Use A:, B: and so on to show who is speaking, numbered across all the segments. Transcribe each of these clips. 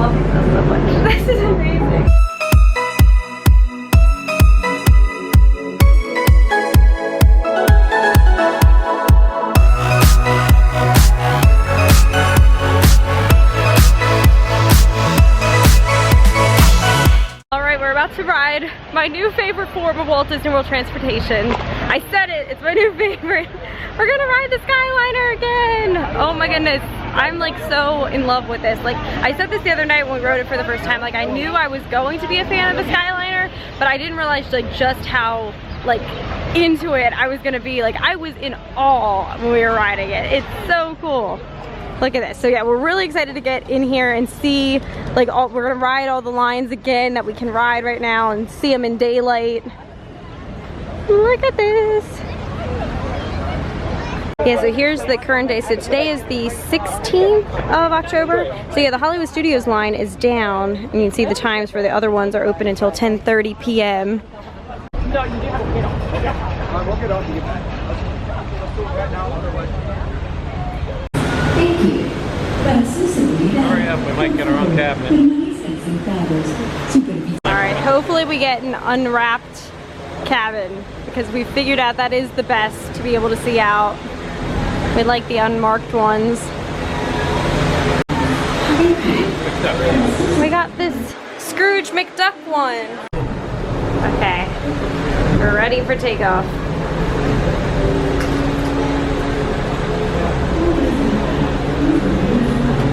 A: loving this so much. This is amazing. To ride my new favorite form of Walt Disney World transportation. I said it, it's my new favorite. We're gonna ride the Skyliner again. Oh my goodness, I'm like so in love with this. Like I said this the other night when we rode it for the first time, like I knew I was going to be a fan of the Skyliner, but I didn't realize like just how like into it I was gonna be. Like I was in awe when we were riding it. It's so cool. Look at this. So yeah, we're really excited to get in here and see, like, we're gonna ride all the lines again that we can ride right now and see them in daylight. Look at this. Yeah, so here's the current day. So today is the 16th of October. So yeah, the Hollywood Studios line is down, and you can see the times for the other ones are open until 10:30 p.m.
B: No, you do have to get off. We'll get off and get back.
C: Thank you.
B: Hurry up, we might get our own cabinet.
A: Alright, hopefully we get an unwrapped cabin because we figured out that is the best to be able to see out. We like the unmarked ones. We got this Scrooge McDuck one. Okay, we're ready for takeoff.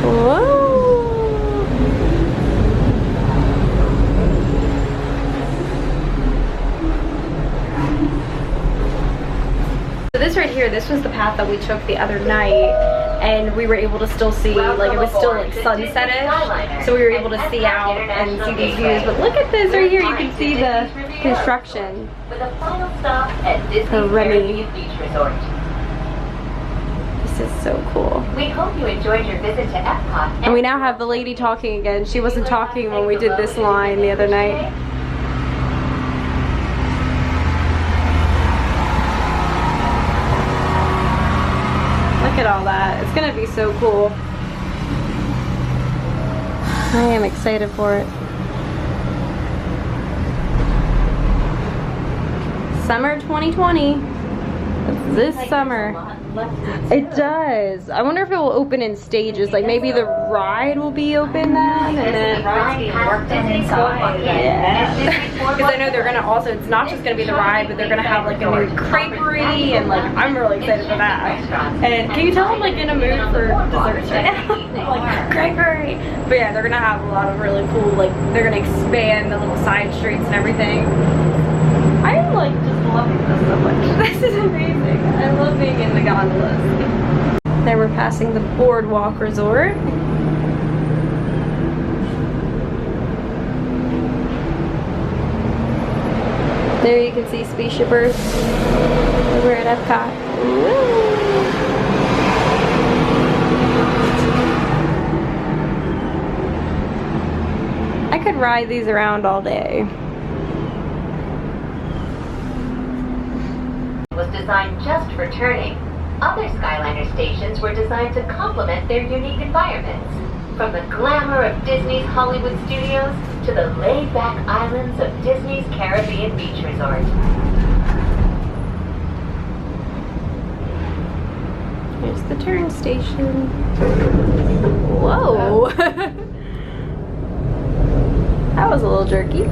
A: Whoa. So this right here, this was the path that we took the other night, and we were able to still see, like it was still like sunset-ish, so we were able to see out and see these views. But look at this right here, you can see the construction for Remy.
C: Beach Resort.
A: This is so cool.
C: We hope you enjoyed your visit to Epcot.
A: And we now have the lady talking again. She wasn't talking when we did this line the other night. Look at all that. It's gonna be so cool. I am excited for it. Summer 2020. It's this summer. It does. I wonder if it will open in stages. Like maybe the ride will be open then, and then yeah. Because I know they're gonna also. It's not just gonna be the ride, but they're gonna have like a new creperie, and like I'm really excited for that. And can you tell I'm like in a mood for desserts right now? Like creperie. But yeah, they're gonna have a lot of really cool. Like they're gonna expand the little side streets and everything. I'm like just loving this so much. This is amazing. I love being in the gondolas. Then we're passing the Boardwalk Resort. There you can see Spaceship Earth over at Epcot. Woo. I could ride these around all day.
C: Was designed just for turning. Other Skyliner stations were designed to complement their unique environments. From the glamour of Disney's Hollywood Studios to the laid-back islands of Disney's Caribbean Beach Resort.
A: Here's the turn station. Whoa! That was a little jerky.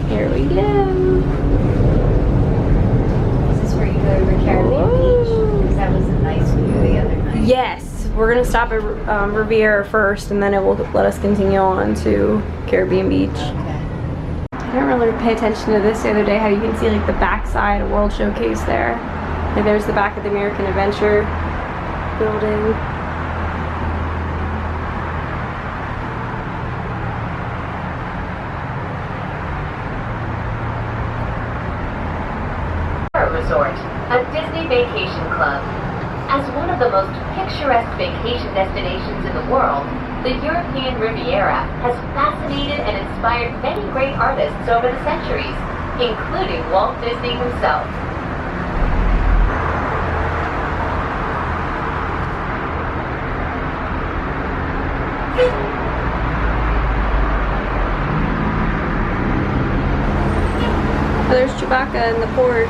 A: Here we go.
D: This is where you go to Caribbean Beach, because that was a nice view the other night.
A: Yes, we're gonna stop at Riviera first, and then it will let us continue on to Caribbean Beach.
D: Okay.
A: I didn't really pay attention to this the other day, how you can see like the backside of World Showcase there. Like there's the back of the American Adventure building.
C: Resort, a Disney vacation club. As one of the most picturesque vacation destinations in the world, The European Riviera has fascinated and inspired many great artists over the centuries, including Walt Disney himself.
A: Oh, there's Chewbacca in the port.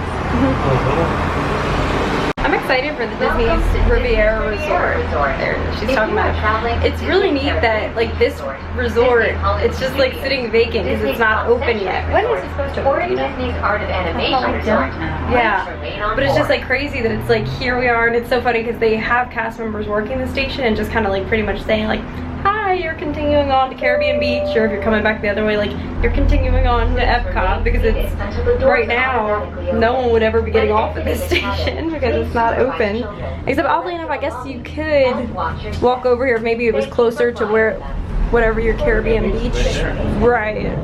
A: I'm excited for the Disney's Riviera Resort. There, she's talking about it. It's really neat that like this resort, it's just like sitting vacant because it's not open yet. When is it supposed to open?
C: Disney's Art of Animation Resort.
A: Yeah, but it's just like crazy that it's like here we are, and it's so funny because they have cast members working the station and just kind of like pretty much saying like, hi, you're continuing on to Caribbean Beach, or if you're coming back the other way, like you're continuing on to Epcot, because it's right now no one would ever be getting off at this station because it's not open. Except oddly enough, I guess you could walk over here if maybe it was closer to where whatever your Caribbean Beach, right?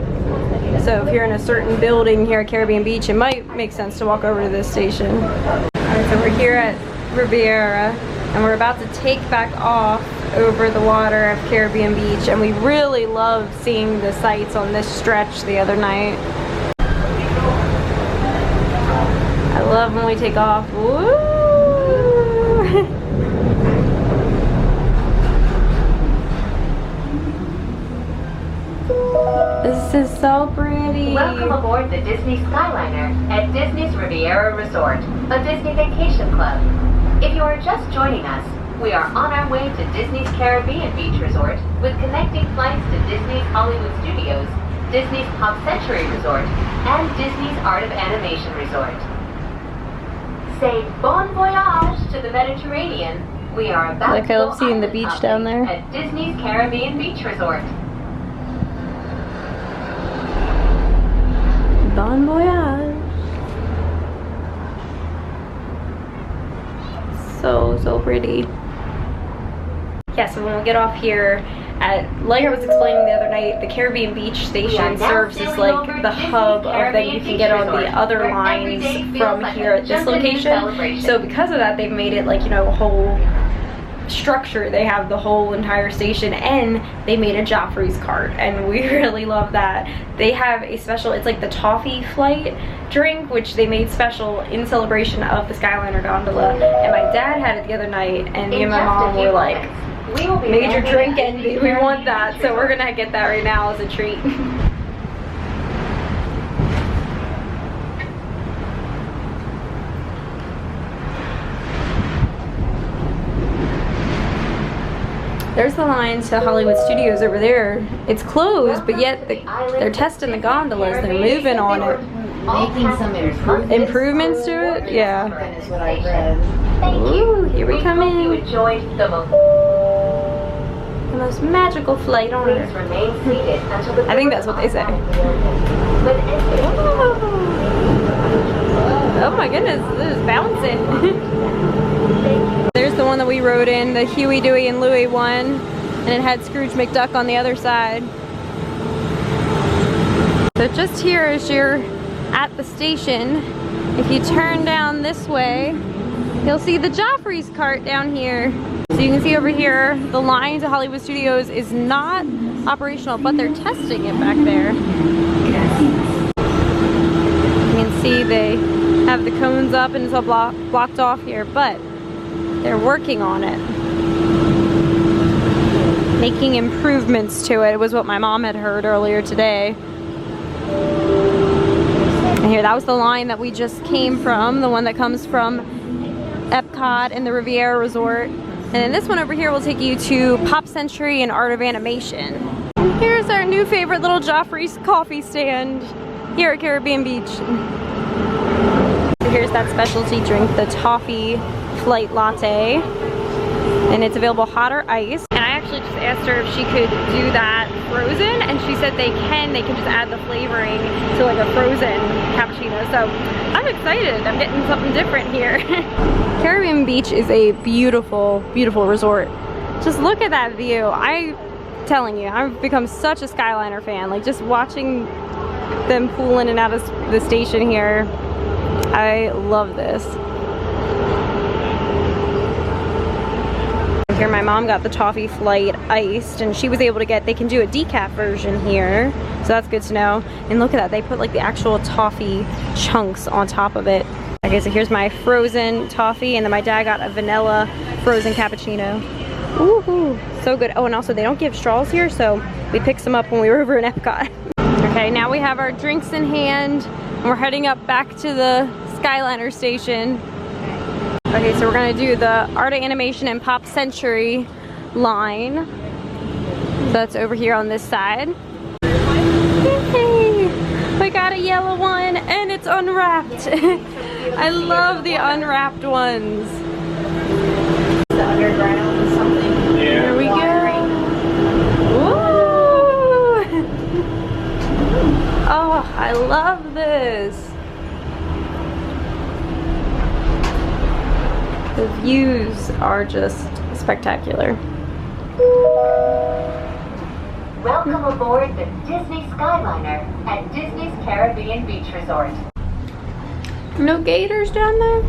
A: So if you're in a certain building here at Caribbean Beach, it might make sense to walk over to this station. Alright, so we're here at Riviera and we're about to take back off over the water of Caribbean Beach, and we really loved seeing the sights on this stretch the other night. I love when we take off. Woo! This is so pretty.
C: Welcome aboard the Disney Skyliner at Disney's Riviera Resort, a Disney vacation club. If you are just joining us, we are on our way to Disney's Caribbean Beach Resort with connecting flights to Disney's Hollywood Studios, Disney's Pop Century Resort, and Disney's Art of Animation Resort. Say bon voyage to the Mediterranean. We are about
A: Like
C: to
A: I
C: go
A: love seeing the
C: island
A: beach
C: hopping
A: down there.
C: at Disney's Caribbean Beach Resort.
A: Bon voyage. So pretty. Yeah, so when we get off here at, like I was explaining the other night, the Caribbean Beach Station serves as like the hub of that you can get on the other lines from here at this location. So because of that, they've made it like, you know, a whole structure. They have the whole entire station, and they made a Joffrey's cart, and we really love that. They have a special, it's like the Toffee flight drink, which they made special in celebration of the Skyliner gondola, and my dad had it the other night, and me and my mom were like, major drink envy, we want that, so we're gonna get that right now as a treat. There's the line to Hollywood Studios over there. It's closed, but yet they're testing the gondolas. They're moving on it.
D: Making some
A: Improvements to it? Yeah.
D: Is what I read.
A: Ooh, here we come
C: You
A: in.
C: enjoyed the
A: most magical flight on
C: Please
A: earth.
C: remain seated until the
A: I think that's what they say. Oh my goodness, this is bouncing. There's the one that we rode in, the Huey, Dewey, and Louie one, and it had Scrooge McDuck on the other side. So just here as you're at the station, if you turn down this way, you'll see the Joffrey's cart down here. So you can see over here, the line to Hollywood Studios is not operational, but they're testing it back there. You can see they have the cones up and it's all blocked off here, but they're working on it. Making improvements to it was what my mom had heard earlier today. And here, that was the line that we just came from, the one that comes from Epcot and the Riviera Resort. And then this one over here will take you to Pop Century and Art of Animation. And here's our new favorite little Joffrey's coffee stand here at Caribbean Beach. So here's that specialty drink, the Toffee Flight Latte. And it's available hot or ice. And I actually just asked her if she could do that frozen, and she said they can just add the flavoring to like a frozen cappuccino. So I'm excited, I'm getting something different here. Caribbean Beach is a beautiful, beautiful resort. Just look at that view. I'm telling you, I've become such a Skyliner fan. Like just watching them pull in and out of the station here, I love this. Here, my mom got the Toffee flight iced, and she was able to get, they can do a decaf version here, so that's good to know. And look at that, they put like the actual Toffee chunks on top of it. Okay, so here's my frozen Toffee, and then my dad got a vanilla frozen cappuccino. Woohoo, so good. Oh, and also they don't give straws here, so we picked some up when we were over in Epcot. Okay, now we have our drinks in hand, and we're heading up back to the Skyliner station. Okay, so we're gonna do the Art of Animation and Pop Century line. So that's over here on this side. Yay! We got a yellow one and it's unwrapped. I love the unwrapped ones.
D: The underground something.
A: Here we go. Woo! Oh, I love this. The views are just spectacular.
C: Welcome aboard the Disney Skyliner at Disney's Caribbean Beach Resort.
A: No gators down there?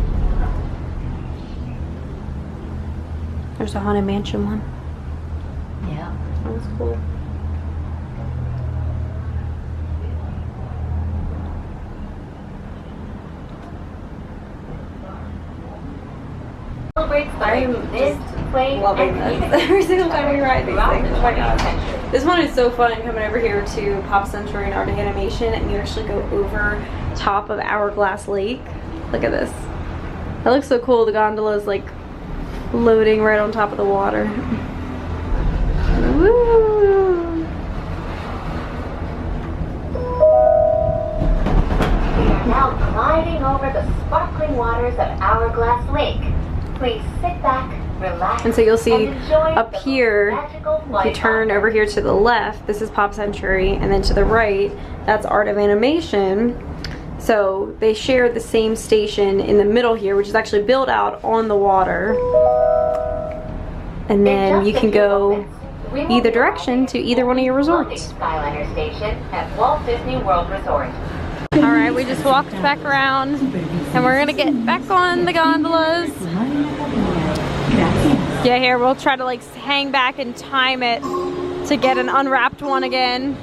A: There's a Haunted Mansion one.
D: Yeah.
A: That was cool.
C: Celebrates by mist, flame,
A: Loving
C: and
A: this. Every single time we ride these
C: throughout
A: things.
C: the
A: Oh my
C: 20th
A: gosh.
C: century.
A: This one is so fun coming over here to Pop Century and Art of Animation, and you actually go over top of Hourglass Lake. Look at this. That looks so cool. The gondola is like floating right on top of the water. Woo!
C: We are now gliding over the sparkling waters of Hourglass Lake. Please sit back, relax,
A: And so you'll see
C: and enjoy
A: up
C: the
A: here,
C: magical
A: if you
C: light
A: turn
C: on.
A: over here to the left, this is Pop Century, and then to the right, that's Art of Animation. So they share the same station in the middle here, which is actually built out on the water. And then you can go either direction to either one of your resorts.
C: Skyliner Station at Walt Disney World Resort.
A: All right, we just walked back around, and we're gonna get back on the gondolas. Yeah, here we'll try to like hang back and time it to get an unwrapped one again.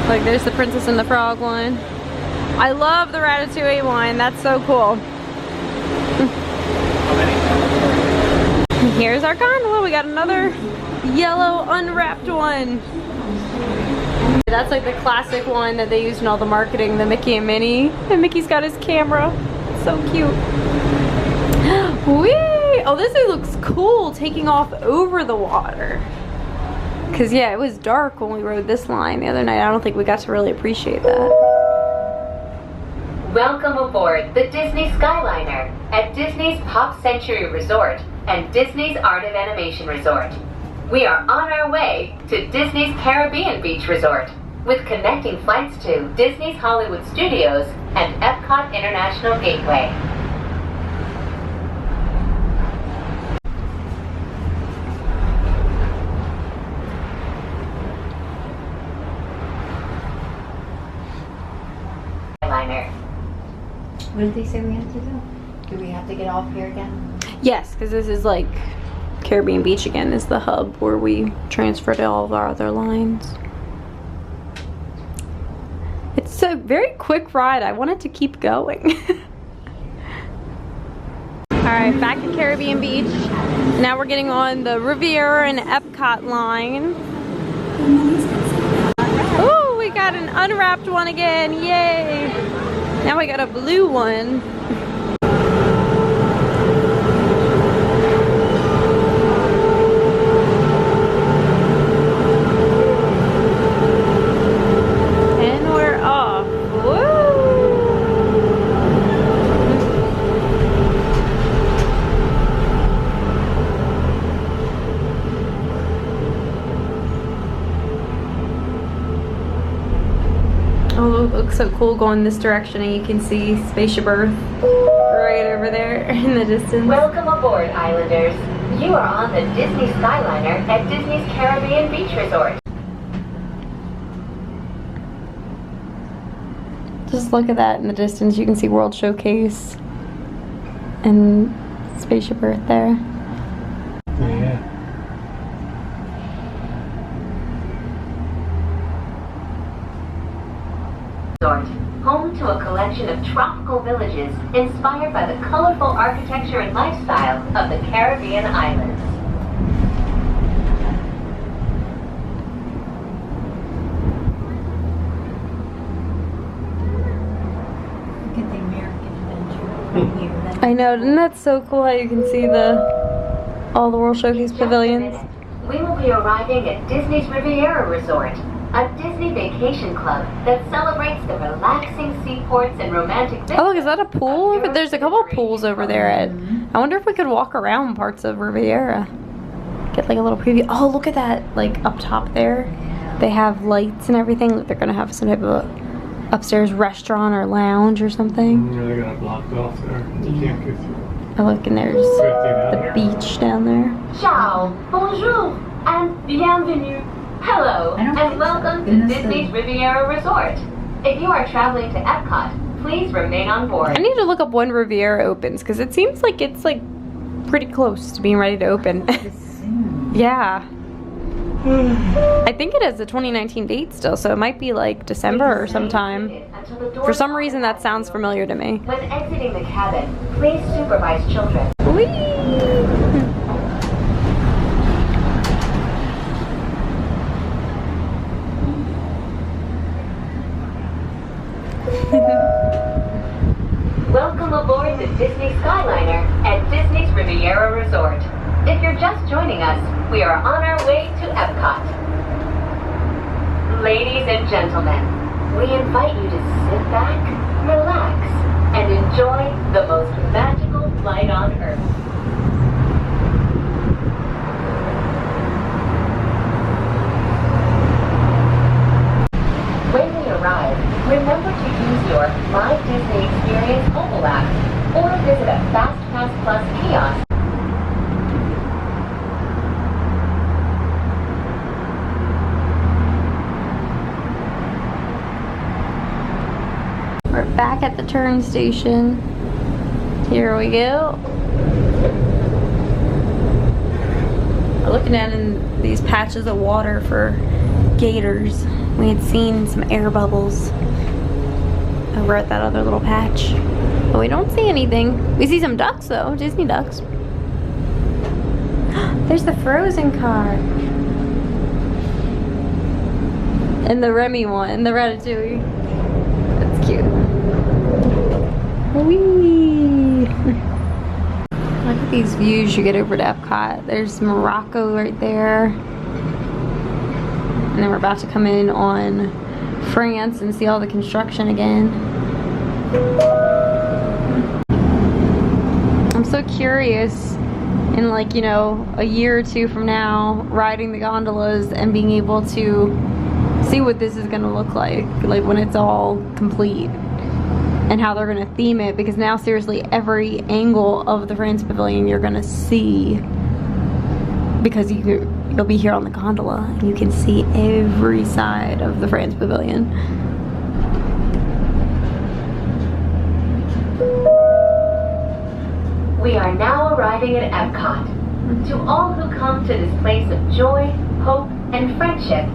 A: Like there's the Princess and the Frog one. I love the Ratatouille one. That's so cool. Here's our gondola. We got another yellow unwrapped one. That's like the classic one that they used in all the marketing, the Mickey and Minnie. And Mickey's got his camera. It's so cute. Whee! Oh, this looks cool taking off over the water. Cause yeah, it was dark when we rode this line the other night. I don't think we got to really appreciate that.
C: Welcome aboard the Disney Skyliner at Disney's Pop Century Resort and Disney's Art of Animation Resort. We are on our way to Disney's Caribbean Beach Resort with connecting flights to Disney's Hollywood Studios and Epcot International Gateway. Skyliner.
D: What did they say we have to do? Do we have to get off here again?
A: Yes, because this is like Caribbean Beach again is the hub where we transfer to all of our other lines. It's a very quick ride. I wanted to keep going. Alright, back at Caribbean Beach. Now we're getting on the Riviera and Epcot line. Oh, we got an unwrapped one again. Yay! Now we got a blue one. And we're off. Woo! Oh, it looks so cool going this direction, and you can see Spaceship Earth right over there in the distance.
C: Welcome aboard, Islanders. You are on the Disney Skyliner at Disney's Caribbean Beach Resort.
A: Just look at that in the distance. You can see World Showcase and Spaceship Earth there.
C: Resort, home to a collection of tropical villages inspired by the colorful architecture and lifestyle of the Caribbean islands.
D: Look at the American Adventure here.
A: I know, isn't that so cool how you can see all the World Showcase pavilions?
C: We will be arriving at Disney's Riviera Resort, a Disney vacation club that celebrates the relaxing seaports and romantic vistas.
A: Oh, look, is that a pool? There's a couple of pools over there. I wonder if we could walk around parts of Riviera. Get like a little preview. Oh, look at that, like up top there. They have lights and everything. They're gonna have some type of upstairs restaurant or lounge or something.
B: Yeah, they got it blocked off there. You can't get through.
A: Oh, look, and there's the beach down there.
C: Ciao, bonjour, and bienvenue. Hello, and welcome to Disney's Riviera Resort. If you are traveling to Epcot, please remain on board.
A: I need to look up when Riviera opens because it seems like it's like pretty close to being ready to open. Yeah. I think it has a 2019 date still, so it might be like December or sometime. For some reason that sounds familiar to me.
C: When exiting the cabin, please supervise children. Welcome aboard the Disney Skyliner at Disney's Riviera Resort. If you're just joining us, we are on our way to Epcot. Ladies and gentlemen, we invite you to sit back, relax, and enjoy the most magical flight on Earth. When we arrive, remember to use your My Disney Experience mobile app or visit a FastPass Plus kiosk.
A: We're back at the turn station. Here we go. We're looking at in these patches of water for gators. We had seen some air bubbles over at that other little patch. But we don't see anything. We see some ducks though, Disney ducks. There's the Frozen car. And the Remy one, the Ratatouille. That's cute. Whee! Look at these views you get over to Epcot. There's Morocco right there. And then we're about to come in on France and see all the construction again. I'm so curious in like, you know, a year or two from now, riding the gondolas and being able to see what this is gonna look like when it's all complete. And how they're gonna theme it, because now seriously every angle of the France Pavilion you're gonna see, because you'll be here on the gondola and you can see every side of the France Pavilion.
C: We are now arriving at Epcot. To all who come to this place of joy, hope, and friendship,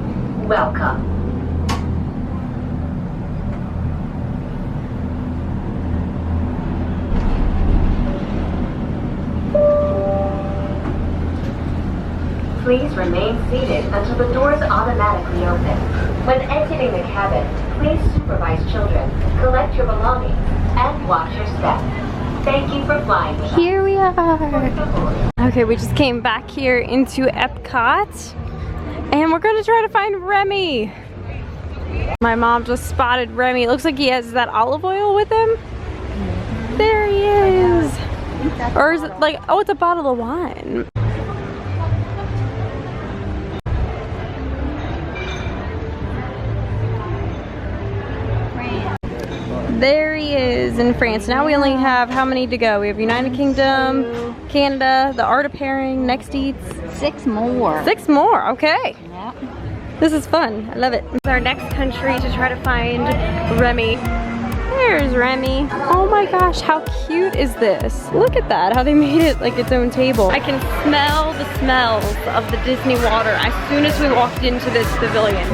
C: welcome. Please remain seated until the doors automatically open. When exiting the cabin, please supervise children, collect your belongings, and watch your step. Thank you for flying with us.
A: Here we are. Okay, we just came back here into Epcot, and we're gonna try to find Remy. My mom just spotted Remy. It looks like he has that olive oil with him. There he is. Or is it like, oh, it's a bottle of wine. There he is in France. Now we only have how many to go? We have United Kingdom, Canada, the Art of Pairing, Next Eats.
D: 6 more.
A: 6 more, okay.
D: Yep.
A: This is fun, I love it. It's our next country to try to find Remy. There's Remy. Oh my gosh, how cute is this? Look at that, how they made it like its own table. I can smell the smells of the Disney water as soon as we walked into this pavilion.